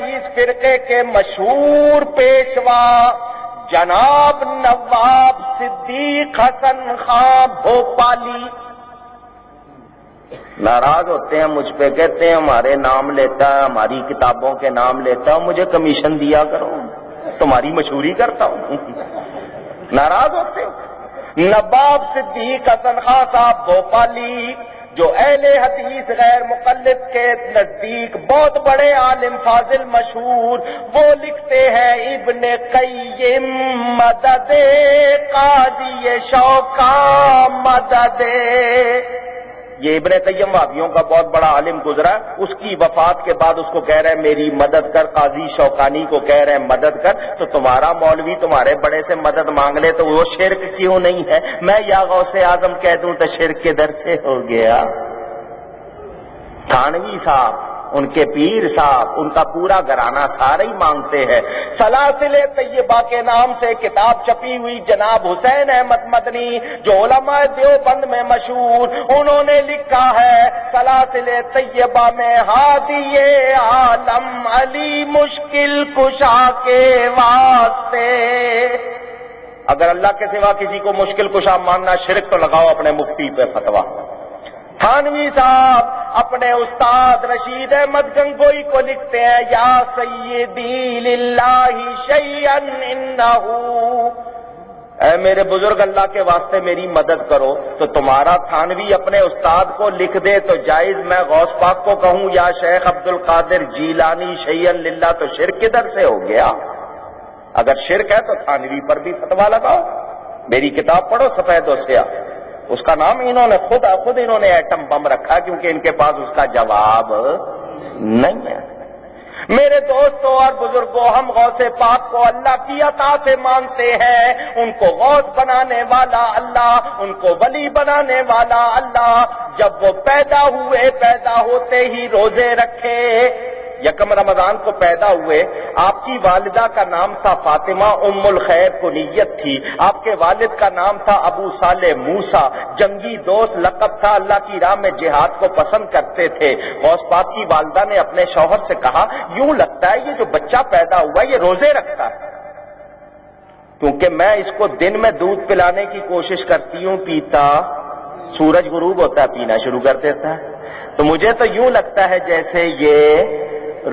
اس فرقے کے مشہور پیشوا جناب نواب صدیق حسن خان بھوپالی ناراض ہوتے ہیں مجھ پہ، کہتے ہیں ہمارے نام لیتا ہے، ہماری کتابوں کے نام لیتا ہے، مجھے کمیشن دیا کرو، تمہاری مشہوری کرتا ہوں۔ ناراض ہوتے ہیں۔ نواب صدیق حسن خان صاحب بھوپالی جو اہل حدیث غیر مقلد کے نزدیک بہت بڑے عالم فاضل مشہور، وہ لکھتے ہیں ابن قیم مدد قاضی شوکا مدد۔ یہ ابن قیم وہابیوں کا بہت بڑا عالم گزرا، اس کی وفات کے بعد اس کو کہہ رہے ہیں میری مدد کر، قاضی شوکانی کو کہہ رہے ہیں مدد کر، تو تمہارا مولوی تمہارے بڑے سے مدد مانگ لے تو وہ شرک کیوں نہیں ہے؟ میں یا غوث اعظم کہہ دوں تو شرک کدھر سے ہو گیا؟ تھانوی صاحب، ان کے پیر صاحب، ان کا پورا گھرانہ سارے ہی مانگتے ہیں۔ سلاسل طیبہ کے نام سے کتاب چھپی ہوئی جناب حسین احمد مدنی جو علماء دیوبند میں مشہور، انہوں نے لکھا ہے سلاسل طیبہ میں ہادی عالم علی مشکل کشا کے واسطے۔ اگر اللہ کے سوا کسی کو مشکل کشا ماننا شرک تو لگاؤ اپنے مفتی پہ فتویٰ۔ تھانوی صاحب اپنے استاد رشید احمد گنگوئی کو لکھتے ہیں یا سیدی للہ شیئا انہ، اے میرے بزرگ اللہ کے واسطے میری مدد کرو، تو تمہارا تھانوی اپنے استاد کو لکھ دے تو جائز، میں غوث پاک کو کہوں یا شیخ عبد القادر جیلانی شیئا للہ تو شرک کدھر سے ہو گیا؟ اگر شرک ہے تو تھانوی پر بھی فتویٰ لگاؤ۔ میری کتاب پڑھو سفید و سیاہ، اس کا نام انہوں نے خود انہوں نے ایٹم بم رکھا کیونکہ ان کے پاس اس کا جواب نہیں ہے۔ میرے دوستوں اور بزرگوں، ہم غوث پاک کو اللہ کی عطا سے مانتے ہیں، ان کو غوث بنانے والا اللہ، ان کو ولی بنانے والا اللہ۔ جب وہ پیدا ہوئے، پیدا ہوتے ہی روزے رکھے، یکم رمضان کو پیدا ہوئے، آپ کی والدہ کا نام تھا فاطمہ ام الخیر کنیت تھی، آپ کے والد کا نام تھا ابو صالح موسیٰ، جنگی دوست لقب تھا، اللہ کی راہ میں جہاد کو پسند کرتے تھے۔ غوث پاک کی والدہ نے اپنے شوہر سے کہا یوں لگتا ہے یہ جو بچہ پیدا ہوا یہ روزے رکھتا ہے، کیونکہ میں اس کو دن میں دودھ پلانے کی کوشش کرتی ہوں، پیتا، سورج غروب ہوتا ہے پینا شروع کر دیتا ہے، تو مجھے تو یوں لگتا ہے جیسے یہ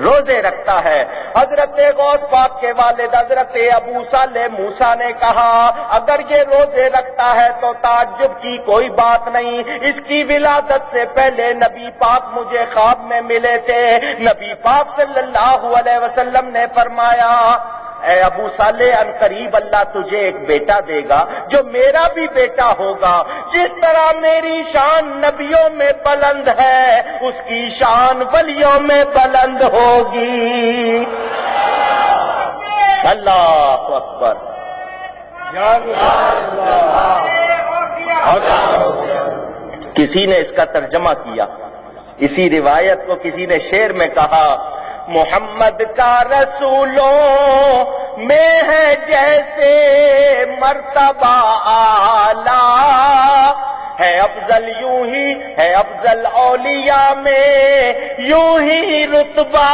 روزے رکھتا ہے۔ حضرت غوث پاک کے والد حضرت ابو صالح موسیٰ نے کہا اگر یہ روزے رکھتا ہے تو تعجب کی کوئی بات نہیں، اس کی ولادت سے پہلے نبی پاک مجھے خواب میں ملے تھے، نبی پاک صلی اللہ علیہ وسلم نے فرمایا اے ابو صالح ان قریب اللہ تجھے ایک بیٹا دے گا جو میرا بھی بیٹا ہوگا، جس طرح میری شان نبیوں میں بلند ہے اس کی شان ولیوں میں بلند ہوگی۔ اللہ اکبر۔ کسی نے اس کا ترجمہ کیا، اسی روایت کو کسی نے شعر میں کہا محمد کا رسولوں میں ہے جیسے مرتبہ اعلیٰ، ہے افضل یوں ہی ہے افضل اولیاء میں یوں ہی رتبہ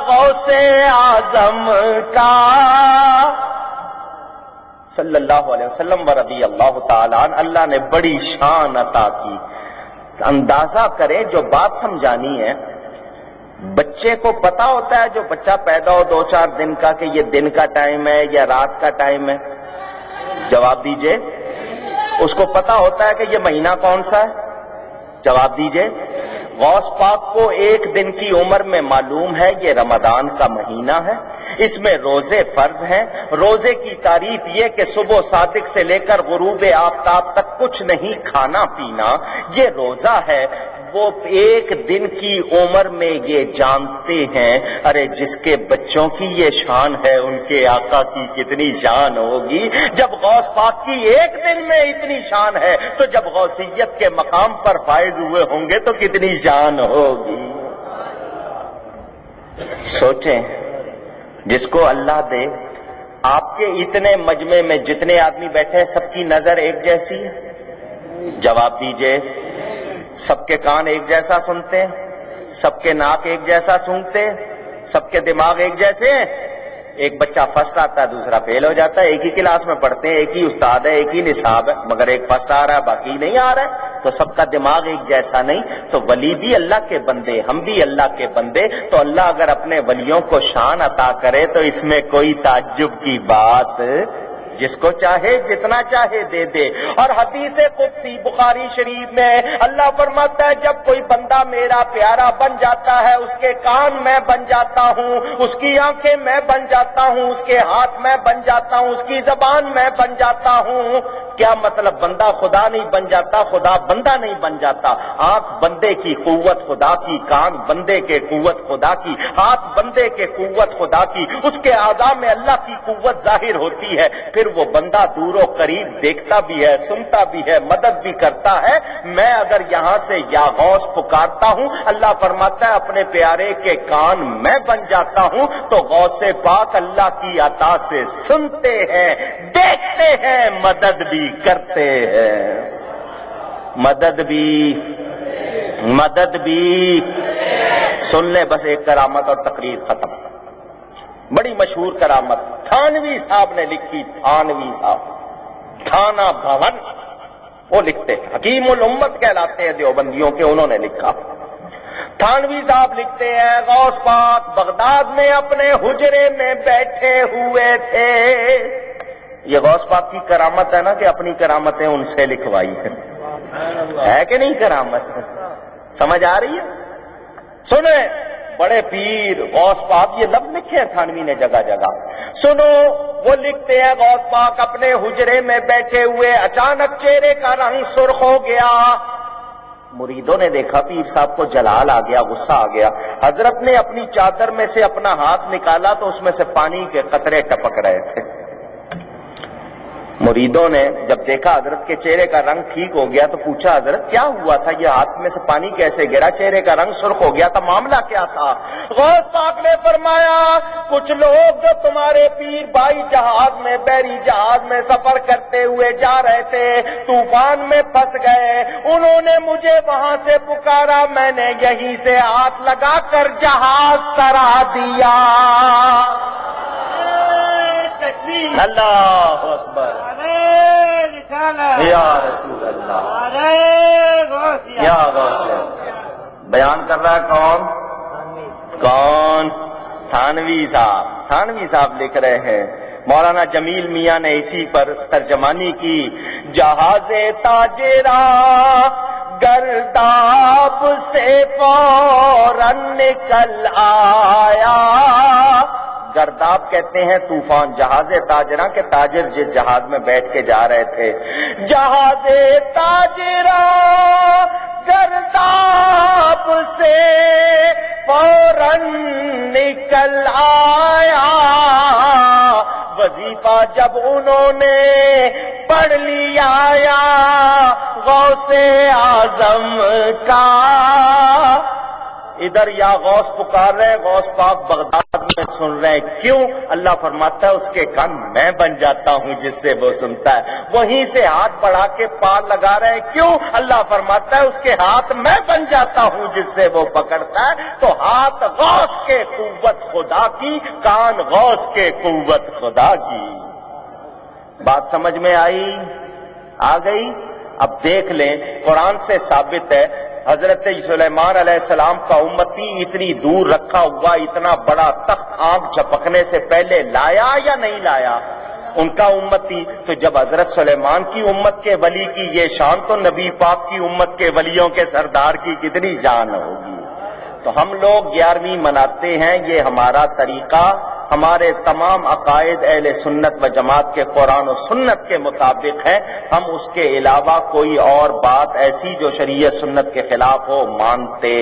غوث اعظم کا صلی اللہ علیہ وسلم و رضی اللہ تعالی عنہ۔ اللہ نے بڑی شان عطا کی۔ اندازہ کریں جو بات سمجھانی ہے، بچے کو پتا ہوتا ہے جو بچہ پیدا ہو 2-4 دن کا کہ یہ دن کا ٹائم ہے یا رات کا ٹائم ہے؟ جواب دیجئے۔ اس کو پتا ہوتا ہے کہ یہ مہینہ کون سا ہے؟ جواب دیجئے۔ غوث پاک کو 1 دن کی عمر میں معلوم ہے یہ رمضان کا مہینہ ہے، اس میں روزے فرض ہیں۔ روزے کی تعریف یہ کہ صبح صادق سے لے کر غروب آفتاب تک کچھ نہیں کھانا پینا، یہ روزہ ہے۔ وہ 1 دن کی عمر میں یہ جانتے ہیں ارے جس کے بچوں کی یہ شان ہے ان کے آقا کی کتنی شان ہوگی۔ جب غوث پاک کی 1 دن میں اتنی شان ہے تو جب غوثیت کے مقام پر فائز ہوئے ہوں گے تو کتنی شان ہوگی۔ سوچیں، جس کو اللہ دے، آپ کے اتنے مجمع میں جتنے آدمی بیٹھے ہیں سب کی نظر ایک جیسی ہے؟ جواب دیجئے۔ سب کے کان ایک جیسا سنتے ہیں؟ سب کے ناک ایک جیسا سونگتے ہیں؟ سب کے دماغ ایک جیسے ہیں؟ ایک بچہ فرسٹ آتا ہے دوسرا فیل ہو جاتا ہے، ایک ہی کلاس میں پڑھتے ہیں، ایک ہی استاد ہے، ایک ہی نصاب ہے، مگر ایک فرسٹ آ رہا ہے باقی نہیں آ رہا ہے، تو سب کا دماغ ایک جیسا نہیں۔ تو ولی بھی اللہ کے بندے، ہم بھی اللہ کے بندے، تو اللہ اگر اپنے ولیوں کو شان عطا کرے تو اس میں کوئی تعجب کی بات، جس کو چاہے جتنا چاہے دے دے۔ اور حدیث قدسی بخاری شریف میں اللہ فرماتا ہے جب کوئی بندہ میرا پیارا بن جاتا ہے، اس کے کان میں بن جاتا ہوں، اس کی آنکھیں میں بن جاتا ہوں، اس کے ہاتھ میں بن جاتا ہوں، اس کی زبان میں بن جاتا ہوں۔ کیا مطلب؟ بندہ خدا نہیں بن جاتا، خدا بندہ نہیں بن جاتا۔ آنکھ بندے کی قوت خدا کی، کان بندے کے قوت خدا کی، ہاتھ بندے کے قوت خدا کی، اس کے اعضاء میں اللہ کی قوت ظاہر ہوتی ہے۔ پھر وہ بندہ دور و قریب دیکھتا بھی ہے، سنتا بھی ہے، مدد بھی کرتا ہے۔ میں اگر یہاں سے یا غوث پکارتا ہوں، اللہ فرماتا ہے اپنے پیارے کے کان میں بن جاتا ہوں، تو غوث پاک اللہ کی عطا سے سنتے ہیں، دیکھتے ہیں، مدد بھی کرتے ہیں، مدد بھی سن لے بس ایک کرامت اور تقریر ختم۔ بڑی مشہور کرامت تھانوی صاحب نے لکھی، تھانوی صاحب تھانہ بھون، وہ لکھتے ہیں، حکیم الامت کہلاتے ہیں دیوبندیوں کے، انہوں نے لکھا۔ تھانوی صاحب لکھتے ہیں غوث پاک بغداد میں اپنے حجرے میں بیٹھے ہوئے تھے۔ یہ غوث پاک کی کرامت ہے نا کہ اپنی کرامتیں ان سے لکھوائی ہے کہ نہیں کرامت؟ سمجھ آ رہی ہے؟ سنیں بڑے پیر غوث پاک، یہ لفظ لکھے ہیں تھانوی نے جگہ جگہ، سنو وہ لکھتے ہیں غوث پاک اپنے حجرے میں بیٹھے ہوئے، اچانک چہرے کا رنگ سرخ ہو گیا۔ مریدوں نے دیکھا پیر صاحب کو جلال آ گیا، غصہ آ گیا۔ حضرت نے اپنی چادر میں سے اپنا ہاتھ نکالا تو اس میں سے پانی کے قطرے ٹپک رہے تھے۔ مریدوں نے جب دیکھا حضرت کے چہرے کا رنگ ٹھیک ہو گیا تو پوچھا حضرت کیا ہوا تھا، یہ ہاتھ میں سے پانی کیسے گرا، چہرے کا رنگ سرخ ہو گیا تھا، معاملہ کیا تھا؟ غوث پاک نے فرمایا کچھ لوگ جو تمہارے پیر بھائی جہاز میں، بحری جہاز میں سفر کرتے ہوئے جا رہے تھے، طوفان میں پھنس گئے، انہوں نے مجھے وہاں سے پکارا، میں نے یہیں سے ہاتھ لگا کر جہاز ترا دیا۔ اللہ اکبر، یا رسول اللہ، یا غوث۔ بیان کر رہا ہے کون؟ تھانوی صاحب۔ تھانوی صاحب لکھ رہے ہیں، مولانا جمیل میاں نے اسی پر ترجمانی کی، جہاز تاجرا گرداب سے فوراً نکل آیا۔ گرداب کہتے ہیں طوفان، جہاز تاجرہ کے تاجر جس جہاز میں بیٹھ کے جا رہے تھے، جہاز تاجرہ گرداب سے فوراً نکل آیا۔ وظیفہ جب انہوں نے پڑھ لیا غوث اعظم کا، ادھر یا غوث پکار رہے، غوث پاک بغداد میں سن رہے ہیں، کیوں؟ اللہ فرماتا ہے اس کے کان میں بن جاتا ہوں جس سے وہ سنتا ہے۔ وہیں سے ہاتھ بڑھا کے پار لگا رہے ہیں، کیوں؟ اللہ فرماتا ہے اس کے ہاتھ میں بن جاتا ہوں جس سے وہ پکڑتا ہے۔ تو ہاتھ غوث کے قوت خدا کی، کان غوث کے قوت خدا کی۔ بات سمجھ میں آئی؟ آ گئی؟ اب دیکھ لیں، قرآن سے ثابت ہے حضرت سلیمان علیہ السلام کا امتی اتنی دور رکھا ہوا اتنا بڑا تخت آنکھ جھپکنے سے پہلے لایا یا نہیں لایا ان کا امتی؟ تو جب حضرت سلیمان کی امت کے ولی کی یہ شان، تو نبی پاک کی امت کے ولیوں کے سردار کی کتنی شان ہوگی؟ تو ہم لوگ 11ویں مناتے ہیں، یہ ہمارا طریقہ ہمارے تمام عقائد اہل سنت و جماعت کے قرآن و سنت کے مطابق ہے۔ ہم اس کے علاوہ کوئی اور بات ایسی جو شریعت سنت کے خلاف ہو مانتے۔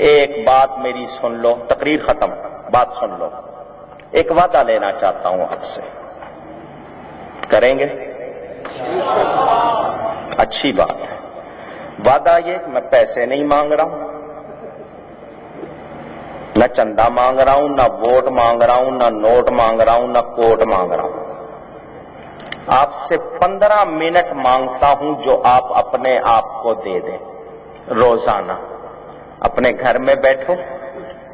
ایک بات میری سن لو، تقریر ختم، بات سن لو۔ ایک وعدہ لینا چاہتا ہوں آپ سے، کریں گے؟ اچھی بات ہے۔ وعدہ یہ کہ میں پیسے نہیں مانگ رہا ہوں، نہ چندہ مانگ رہا ہوں، نہ ووٹ مانگ رہا ہوں، نہ نوٹ مانگ رہا ہوں، نہ کوٹ مانگ رہا ہوں۔ آپ سے 15 منٹ مانگتا ہوں جو آپ اپنے آپ کو دے دیں روزانہ۔ اپنے گھر میں بیٹھو،